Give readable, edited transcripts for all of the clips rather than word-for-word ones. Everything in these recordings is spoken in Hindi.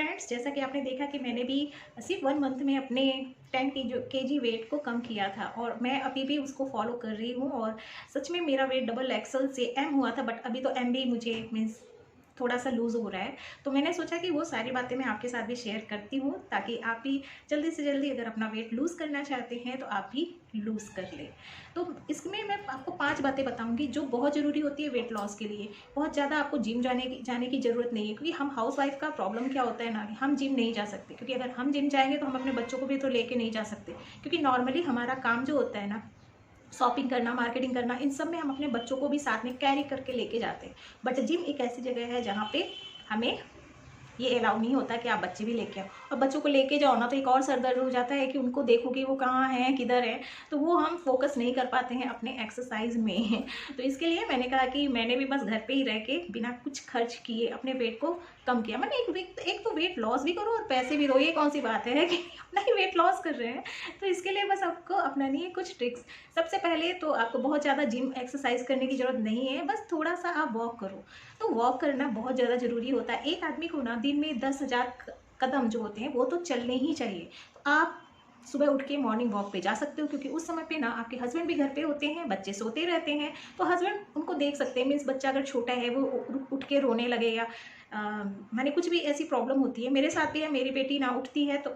फ्रेंड्स, जैसा कि आपने देखा कि मैंने भी सिर्फ 1 मंथ में अपने 10 केजी वेट को कम किया था और मैं अभी भी उसको फॉलो कर रही हूँ। और सच में मेरा वेट डबल एक्सल से एम हुआ था, बट अभी तो एम भी मुझे मीन्स थोड़ा सा लूज़ हो रहा है। तो मैंने सोचा कि वो सारी बातें मैं आपके साथ भी शेयर करती हूँ, ताकि आप भी जल्दी से जल्दी अगर अपना वेट लूज़ करना चाहते हैं तो आप भी लूज़ कर लें। तो इसमें मैं आपको 5 बातें बताऊँगी जो बहुत ज़रूरी होती है वेट लॉस के लिए। बहुत ज़्यादा आपको जिम जाने की ज़रूरत नहीं है, क्योंकि हम हाउसवाइफ का प्रॉब्लम क्या होता है ना, हम जिम नहीं जा सकते, क्योंकि अगर हम जिम जाएंगे तो हम अपने बच्चों को भी तो लेके नहीं जा सकते, क्योंकि नॉर्मली हमारा काम जो होता है ना, शॉपिंग करना, मार्केटिंग करना, इन सब में हम अपने बच्चों को भी साथ में कैरी करके लेके जाते हैं। बट जिम एक ऐसी जगह है जहाँ पे हमें ये अलाउ नहीं होता कि आप बच्चे भी लेके आओ, और बच्चों को लेके जाओ ना तो एक और सर दर्द हो जाता है कि उनको देखो कि वो कहाँ हैं, किधर है, तो वो हम फोकस नहीं कर पाते हैं अपने एक्सरसाइज में। तो इसके लिए मैंने कहा कि मैंने भी बस घर पे ही रह के बिना कुछ खर्च किए अपने वेट को कम किया। मैंने एक तो वेट लॉस भी करो और पैसे भी दो, ये कौन सी बात है कि अपना ही वेट लॉस कर रहे हैं। तो इसके लिए बस आपको अपनानी है कुछ ट्रिक्स। सबसे पहले तो आपको बहुत ज़्यादा जिम एक्सरसाइज करने की ज़रूरत नहीं है, बस थोड़ा सा आप वॉक करो। तो वॉक करना बहुत ज़्यादा ज़रूरी होता है। एक आदमी को ना दिन में 10,000 कदम जो होते हैं वो तो चलने ही चाहिए। तो आप सुबह उठ के मॉर्निंग वॉक पे जा सकते हो, क्योंकि उस समय पे ना आपके हस्बैंड भी घर पे होते हैं, बच्चे सोते रहते हैं, तो हस्बैंड उनको देख सकते हैं। मीन्स बच्चा अगर छोटा है वो उठ के रोने लगे या मैंने कुछ भी ऐसी प्रॉब्लम होती है, मेरे साथ भी है, मेरी बेटी ना उठती है तो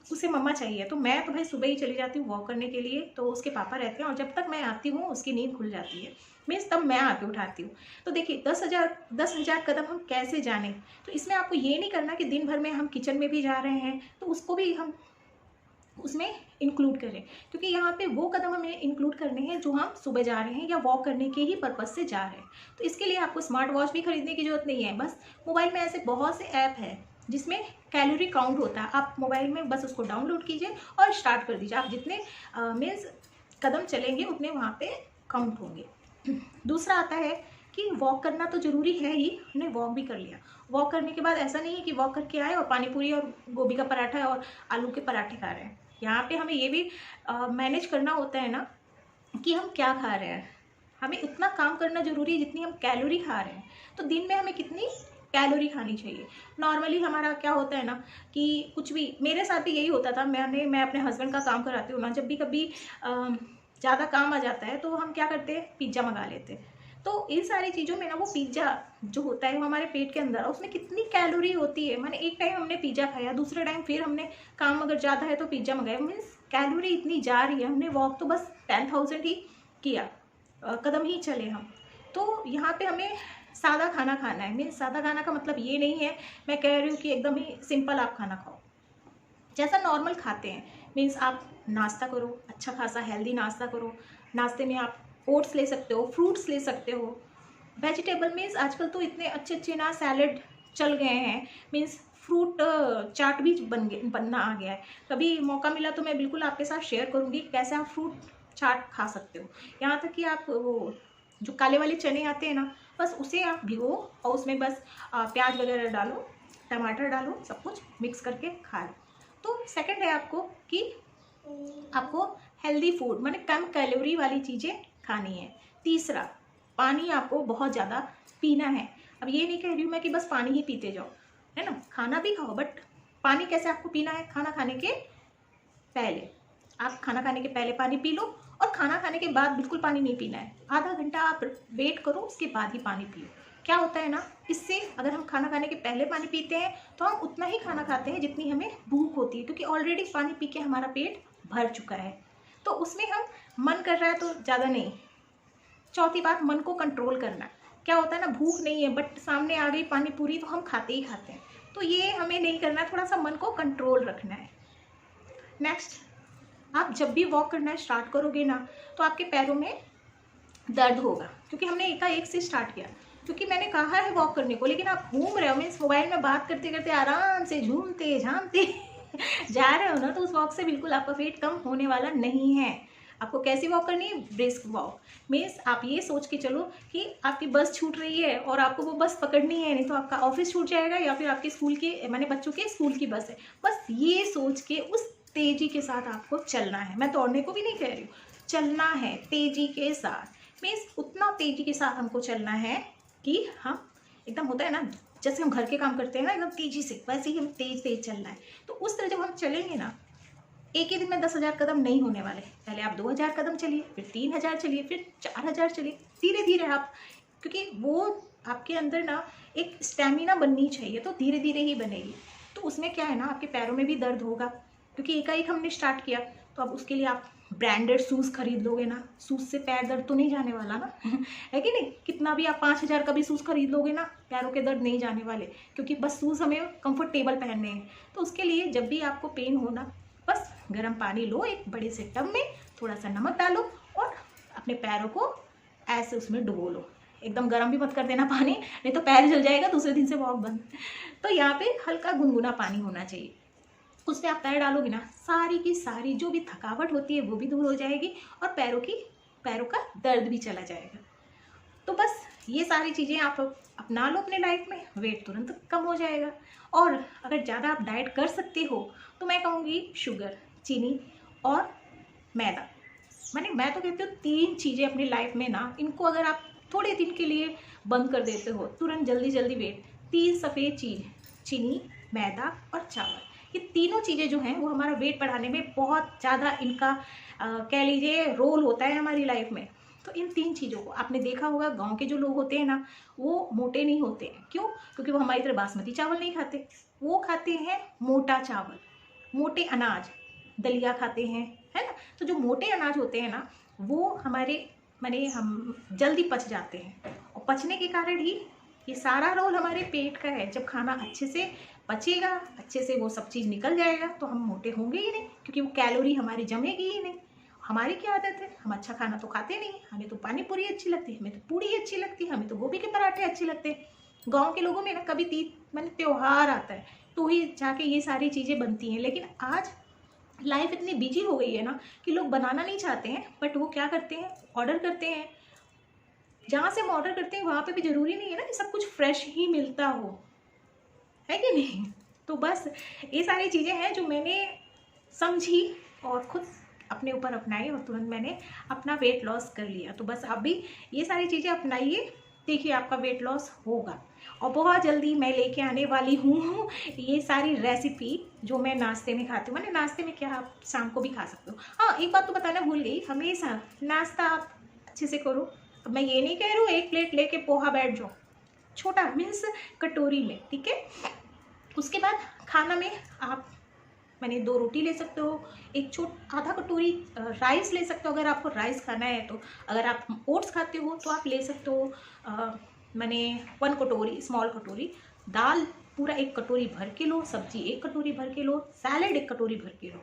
उसे मम्मा चाहिए, तो मैं तो भाई सुबह ही चली जाती हूँ वॉक करने के लिए। तो उसके पापा रहते हैं और जब तक मैं आती हूँ उसकी नींद खुल जाती है, मीन्स तब मैं आके उठाती हूँ। तो देखिए 10,000 कदम हम कैसे जाने। तो इसमें आपको ये नहीं करना कि दिन भर में हम किचन में भी जा रहे हैं तो उसको भी हम उसमें इंक्लूड करें, क्योंकि यहाँ पे वो कदम हमें इंक्लूड करने हैं जो हम सुबह जा रहे हैं या वॉक करने के ही पर्पज़ से जा रहे हैं। तो इसके लिए आपको स्मार्ट वॉच भी खरीदने की ज़रूरत नहीं है। बस मोबाइल में ऐसे बहुत से ऐप है जिसमें कैलोरी काउंट होता है, आप मोबाइल में बस उसको डाउनलोड कीजिए और स्टार्ट कर दीजिए। आप जितने मीन्स कदम चलेंगे उतने वहाँ पे काउंट होंगे। दूसरा आता है कि वॉक करना तो ज़रूरी है ही, हमने वॉक भी कर लिया। वॉक करने के बाद ऐसा नहीं है कि वॉक करके आए और पानी पूरी और गोभी का पराठा और आलू के पराठे खा रहे हैं। यहाँ पे हमें ये भी मैनेज करना होता है ना कि हम क्या खा रहे हैं। हमें उतना काम करना ज़रूरी है जितनी हम कैलोरी खा रहे हैं। तो दिन में हमें कितनी कैलोरी खानी चाहिए। नॉर्मली हमारा क्या होता है ना कि कुछ भी, मेरे साथ भी यही होता था। मैं अपने हस्बैंड का काम कराती हूँ ना, जब भी कभी ज़्यादा काम आ जाता है तो हम क्या करते हैं, पिज़्ज़ा मंगा लेते हैं। तो इन सारी चीज़ों में ना वो पिज़्ज़ा जो होता है वो हमारे पेट के अंदर, उसमें कितनी कैलोरी होती है। मैंने एक टाइम हमने पिज़्ज़ा खाया, दूसरे टाइम फिर हमने काम अगर ज़्यादा है तो पिज़्ज़ा मंगाया, मीन्स कैलोरी इतनी जा रही है। हमने वॉक तो बस 10,000 ही किया, कदम ही चले हम। तो यहाँ पे हमें सादा खाना खाना है। मीन्स सादा खाना का मतलब ये नहीं है मैं कह रही हूँ कि एकदम ही सिंपल आप खाना खाओ, जैसा नॉर्मल खाते हैं। मीन्स आप नाश्ता करो, अच्छा खासा हेल्दी नाश्ता करो। नाश्ते में आप ओट्स ले सकते हो, फ्रूट्स ले सकते हो, वेजिटेबल मीन्स आजकल तो इतने अच्छे अच्छे ना सैलड चल गए हैं। मीन्स फ्रूट चाट भी बनना आ गया है। कभी मौका मिला तो मैं बिल्कुल आपके साथ शेयर करूँगी कैसे आप फ्रूट चाट खा सकते हो। यहाँ तक कि आप वो जो काले वाले चने आते हैं ना, बस उसे आप भिगो और उसमें बस प्याज वगैरह डालो, टमाटर डालो, सब कुछ मिक्स करके खा लो। तो सेकंड है आपको कि आपको हेल्दी फूड माने कम कैलोरी वाली चीज़ें खानी है। तीसरा, पानी आपको बहुत ज़्यादा पीना है। अब ये नहीं कह रही हूँ मैं कि बस पानी ही पीते जाओ, है ना, खाना भी खाओ, बट पानी कैसे आपको पीना है। खाना खाने के पहले, आप खाना खाने के पहले पानी पी लो, और खाना खाने के बाद बिल्कुल पानी नहीं पीना है। आधा घंटा आप वेट करो, उसके बाद ही पानी पियो। क्या होता है ना, इससे अगर हम खाना खाने के पहले पानी पीते हैं तो हम उतना ही खाना खाते हैं जितनी हमें भूख होती है, क्योंकि ऑलरेडी पानी पी के हमारा पेट भर चुका है। तो उसमें हम मन कर रहा है तो ज़्यादा नहीं। चौथी बात, मन को कंट्रोल करना। क्या होता है ना, भूख नहीं है बट सामने आ गई पानी पूरी तो हम खाते ही खाते हैं, तो ये हमें नहीं करना है। थोड़ा सा मन को कंट्रोल रखना है। नेक्स्ट, आप जब भी वॉक करना स्टार्ट करोगे ना तो आपके पैरों में दर्द होगा, क्योंकि हमने एकाएक से स्टार्ट किया। क्योंकि मैंने कहा है वॉक करने को, लेकिन आप घूम रहे हो, मीन्स मोबाइल में बात करते करते आराम से झूमते झामते जा रहे हो ना, तो उस वॉक से बिल्कुल आपका वेट कम होने वाला नहीं है। आपको कैसी वॉक करनी है, ब्रिस्क वॉक। मीन्स आप ये सोच के चलो कि आपकी बस छूट रही है और आपको वो बस पकड़नी है, नहीं तो आपका ऑफिस छूट जाएगा, या फिर आपके स्कूल के माने बच्चों के स्कूल की बस है। बस ये सोच के उस तेज़ी के साथ आपको चलना है। मैं दौड़ने को भी नहीं कह रही हूँ, चलना है तेज़ी के साथ। मीन्स उतना तेज़ी के साथ हमको चलना है कि हम एकदम, होता है ना जैसे हम घर के काम करते हैं ना एकदम तेज़ी से, वैसे ही हमें तेज़ तेज़ चलना है। तो उस तरह जब हम चलेंगे ना, एक ही दिन में 10,000 कदम नहीं होने वाले। पहले आप 2,000 कदम चलिए, फिर 3,000 चलिए, फिर 4,000 चलिए, धीरे धीरे आप, क्योंकि वो आपके अंदर ना एक स्टेमिना बननी चाहिए, तो धीरे धीरे ही बनेगी। तो उसमें क्या है ना, आपके पैरों में भी दर्द होगा, क्योंकि एकाएक हमने स्टार्ट किया। तो अब उसके लिए आप ब्रांडेड शूज़ खरीद लोगे ना, शूज़ से पैर दर्द तो नहीं जाने वाला ना है कि नहीं। कितना भी आप 5,000 का भी शूज़ खरीद लोगे ना, पैरों के दर्द नहीं जाने वाले, क्योंकि बस शूज़ हमें कंफर्टेबल पहनने हैं। तो उसके लिए जब भी आपको पेन हो ना, बस गर्म पानी लो, एक बड़े से टब में थोड़ा सा नमक डालो और अपने पैरों को ऐसे उसमें डुबो लो। एकदम गर्म भी मत कर देना पानी, नहीं तो पैर जल जाएगा, दूसरे दिन से वॉक बंद। तो यहाँ पे हल्का गुनगुना पानी होना चाहिए, उसमें आप पैर डालोगे ना, सारी की सारी जो भी थकावट होती है वो भी दूर हो जाएगी और पैरों का दर्द भी चला जाएगा। तो बस ये सारी चीज़ें आप अपना लो अपने लाइफ में, वेट तुरंत कम हो जाएगा। और अगर ज़्यादा आप डाइट कर सकते हो तो मैं कहूँगी शुगर, चीनी और मैदा, मैं तो कहती हूँ 3 चीज़ें अपनी लाइफ में ना, इनको अगर आप थोड़े दिन के लिए बंद कर देते हो, तुरंत जल्दी जल्दी वेट। 3 सफ़ेद चीज़, चीनी, मैदा और चावल, ये तीनों चीज़ें जो हैं वो हमारा वेट बढ़ाने में बहुत ज़्यादा इनका कह लीजिए रोल होता है हमारी लाइफ में। तो इन 3 चीज़ों को आपने देखा होगा, गांव के जो लोग होते हैं ना, वो मोटे नहीं होते हैं। क्यों? क्योंकि वो हमारी तरह बासमती चावल नहीं खाते, वो खाते हैं मोटा चावल, मोटे अनाज, दलिया खाते हैं, है ना। तो जो मोटे अनाज होते हैं ना, वो हमारे हम जल्दी पच जाते हैं, और पचने के कारण ही ये सारा रोल हमारे पेट का है। जब खाना अच्छे से पचेगा, अच्छे से वो सब चीज़ निकल जाएगा, तो हम मोटे होंगे ही नहीं, क्योंकि वो कैलोरी हमारी जमेगी ही नहीं। हमारी क्या आदत है, हम अच्छा खाना तो खाते नहीं। हमें तो पानी पूरी अच्छी लगती है, हमें तो पूड़ी अच्छी लगती है, हमें तो गोभी के पराठे अच्छे लगते हैं। गाँव के लोगों में ना कभी त्योहार आता है तो ही जाके ये सारी चीज़ें बनती हैं। लेकिन आज लाइफ इतनी बिजी हो गई है ना कि लोग बनाना नहीं चाहते हैं, बट वो क्या करते हैं, ऑर्डर करते हैं। जहाँ से हम ऑर्डर करते हैं वहाँ पे भी ज़रूरी नहीं है ना कि सब कुछ फ्रेश ही मिलता हो, है कि नहीं। तो बस ये सारी चीज़ें हैं जो मैंने समझी और खुद अपने ऊपर अपनाई, और तुरंत मैंने अपना वेट लॉस कर लिया। तो बस आप भी ये सारी चीज़ें अपनाइए, देखिए आपका वेट लॉस होगा। और बहुत जल्दी मैं लेके आने वाली हूँ ये सारी रेसिपी जो मैं नाश्ते में खाती हूँ। नाश्ते में क्या, आप शाम को भी खा सकते हो। हाँ, एक बात तो बताना भूल गई, हमेशा नाश्ता आप अच्छे से करो। अब मैं ये नहीं कह रही हूँ 1 प्लेट लेके पोहा बैठ जाओ, छोटा मीन्स कटोरी में, ठीक है। उसके बाद खाना में आप 2 रोटी ले सकते हो, एक आधा कटोरी राइस ले सकते हो अगर आपको राइस खाना है तो। अगर आप ओट्स खाते हो तो आप ले सकते हो 1 कटोरी, स्मॉल कटोरी दाल, पूरा 1 कटोरी भर के लो, सब्जी 1 कटोरी भर के लो, सैलेड 1 कटोरी भर के लो,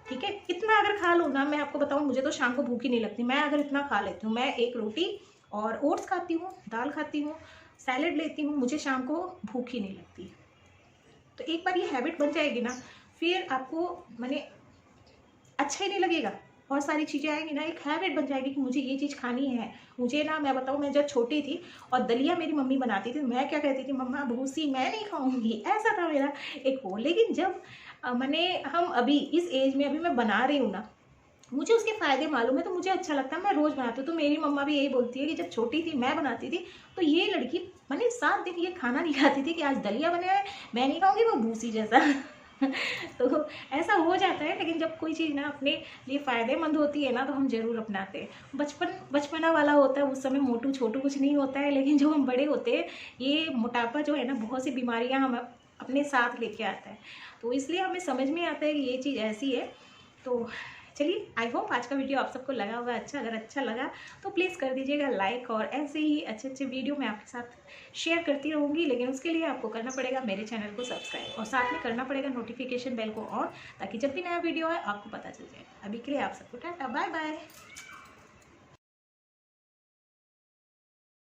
ठीक है। इतना अगर खा लो ना, मैं आपको बताऊँ, मुझे तो शाम को भूख ही नहीं लगती। मैं अगर इतना खा लेती हूँ, मैं 1 रोटी और ओट्स खाती हूँ, दाल खाती हूँ, सैलेड लेती हूँ, मुझे शाम को भूख ही नहीं लगती। तो एक बार ये हैबिट बन जाएगी ना, फिर आपको अच्छा ही नहीं लगेगा। बहुत सारी चीज़ें आएंगी ना, एक हैबिट बन जाएगी कि मुझे ये चीज़ खानी है। मुझे ना, मैं बताऊँ, मैं जब छोटी थी और दलिया मेरी मम्मी बनाती थी, मैं क्या कहती थी, मम्मा भूसी मैं नहीं खाऊंगी, ऐसा था मेरा एक वो। लेकिन जब हम अभी इस एज में, अभी मैं बना रही हूँ ना, मुझे उसके फ़ायदे मालूम है, तो मुझे अच्छा लगता है, मैं रोज़ बनाती हूँ। तो मेरी मम्मा भी यही बोलती है कि जब छोटी थी मैं बनाती थी तो ये लड़की 7 दिन ये खाना नहीं खाती थी कि आज दलिया बना है मैं नहीं खाऊंगी, वो भूसी जैसा तो ऐसा हो जाता है। लेकिन जब कोई चीज़ ना अपने लिए फ़ायदेमंद होती है ना, तो हम ज़रूर अपनाते हैं। बचपना वाला होता है, उस समय मोटू छोटू कुछ नहीं होता है। लेकिन जब हम बड़े होते हैं, ये मोटापा जो है ना, बहुत सी बीमारियां हम अपने साथ लेके आता है। तो इसलिए हमें समझ में आता है कि ये चीज़ ऐसी है। तो चलिए, आई होप आज का वीडियो आप सबको लगा होगा अच्छा। अगर अच्छा लगा तो प्लीज़ कर दीजिएगा लाइक, और ऐसे ही अच्छे अच्छे वीडियो मैं आपके साथ शेयर करती रहूँगी। लेकिन उसके लिए आपको करना पड़ेगा मेरे चैनल को सब्सक्राइब, और साथ में करना पड़ेगा नोटिफिकेशन बेल को ऑन, ताकि जब भी नया वीडियो आए आपको पता चल जाए। अभी के लिए आप सबको टाटा, बाय बाय।